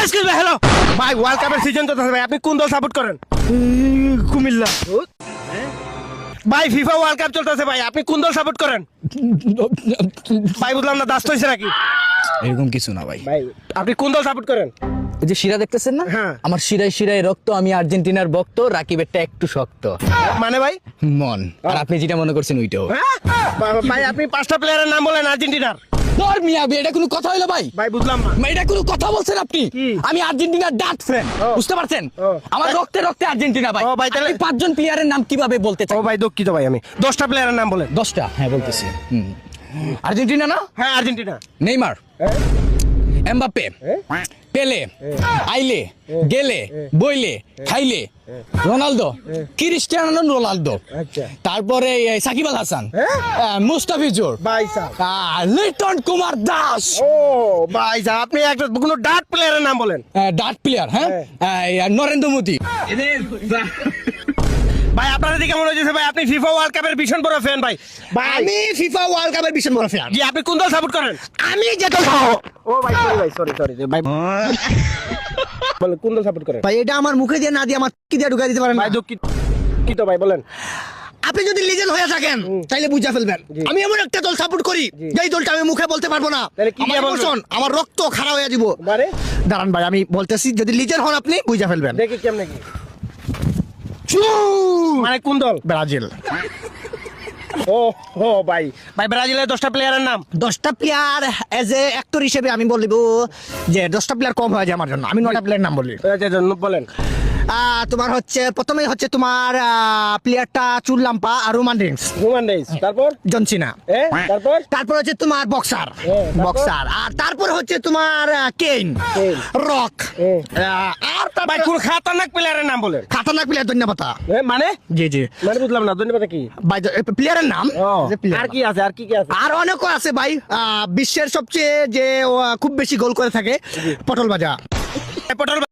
Excuse me, hello ভাই, world কাপের season তো ভাই, আপনি কোন দল সাপোর্ট করেন? কুমিল্লা। ভাই ফিফা ওয়ার্ল্ড কাপ চলতেছে ভাই, আপনি কোন দল সাপোর্ট করেন? ভাই বুঝলাম না, দাস্ত হয়েছে নাকি? এরকম কিছু না ভাই। ভাই আপনি কোন দল সাপোর্ট করেন? এই যে শিরা দেখতেছেন না, হ্যাঁ। আমার শিরায় শিরায় রক্ত, আমি আর্জেন্টিনার ভক্ত, রাকিবেরটা একটু শক্ত মানে ভাই মন। আর আপনি যেটা মনে করছেন ওইটাও। ভাই আপনি 5টা প্লেয়ারের নাম বলেন আর্জেন্টিনার। ধর মিয়া, এটা কোনো কথা হইলো ভাই? ভাই বুঝলাম না। এটা কোনো কথা বলছেন আপনি? কি? আমি আর্জেন্টিনার ডাট ফ্যান, বুঝতে পারছেন? আমার রক্তে রক্তে আর্জেন্টিনা ভাই। ভাই তাহলে 5জন প্লেয়ারের নাম কিভাবে বলতে চাই? ভাই দুঃখিত ভাই, আমি 10টা প্লেয়ারের নাম বলেন। 10টা? হ্যাঁ বলতেছি। আর্জেন্টিনা না? হ্যাঁ আর্জেন্টিনা। নেইমার, এমবাপ্পে, পেলে, আইলে, গেলে, বইলে, খাইলে, রোনালদো, ক্রিস্টিয়ানো রোনালদো, আচ্ছা। তারপরে সাকিব আল হাসান, মুস্তাফিজুর, ভাই সাহেব। লিটন কুমার দাস। ও ভাই সাহেব, আপনি একটা কোনো ডাট প্লেয়ারের নাম বলেন। ডাট প্লেয়ার, হ্যাঁ, নরেন্দ্র মোদী। ভাই আপনার দিকে মনে হচ্ছে ভাই আপনি ফিফা ওয়ার্ল্ড কাপের ভীষণ বড় ফ্যান ভাই। ভাই আমি ফিফা ওয়ার্ল্ড কাপের ভীষণ বড় ফ্যান। জি, আপনি কোন দল সাপোর্ট করেন? আমি যেটা ও ভাই সরি ভাই বলেন কোন দল সাপোর্ট করেন? ভাই, এটা আমার মুখে দিয়ে না দিয়ে আমার কি দিয়ে ঢুকাই দিতে পারেন? ভাই দুঃখিত ভাই, বলেন। আপনি যদি লিজেন্ড হয়ে থাকেন তাইলে বুঝা ফেলবেন। আমি এমন একটা দল সাপোর্ট করি যেই দলটা আমি মুখে বলতে পারবো না। তাহলে কি দিয়ে আমার বলবেন? emotion, আমার রক্ত খারাপ হয়ে যাব। মানে দাঁড়ান ভাই, আমি বলতেছি, যদি লিজেন্ড হন আপনি বুঝা ফেলবেন। দেখি কেমনে কি, মানে কোন দল? ব্রাজিল। ও ভাই ব্রাজিলের 10টা প্লেয়ারের নাম। 10টা প্লেয়ার এজ এ অ্যাক্টর হিসেবে আমি বলব যে 10টা প্লেয়ার কম হয়ে যায় আমার জন্য, আমি 9টা প্লেয়ার নাম বলি। আচ্ছা বলেন। তোমার হচ্ছে প্রথমেই হচ্ছে তোমার প্লেয়ারটা চুল্লাম্পা আর রোমান রিংস, তারপর জনসিনা। তারপর হচ্ছে তোমার বক্সার, তারপর? আর তারপর হচ্ছে তোমার কেইন, রক। আর ভাই কোন খাতারনাক প্লেয়ারের নাম বলেন। খাতারনাক প্লেয়ার, ধন্যবাদ। মানে জি মানে বুঝলাম না, ধন্যবাদ কি? ভাই, প্লেয়ারের নাম। আর কি আছে, আর কি আছে? আর অনেকও আছে ভাই। বিশ্বের সবচেয়ে যে খুব বেশি গোল করে থাকে, পটল ভাজা। পটল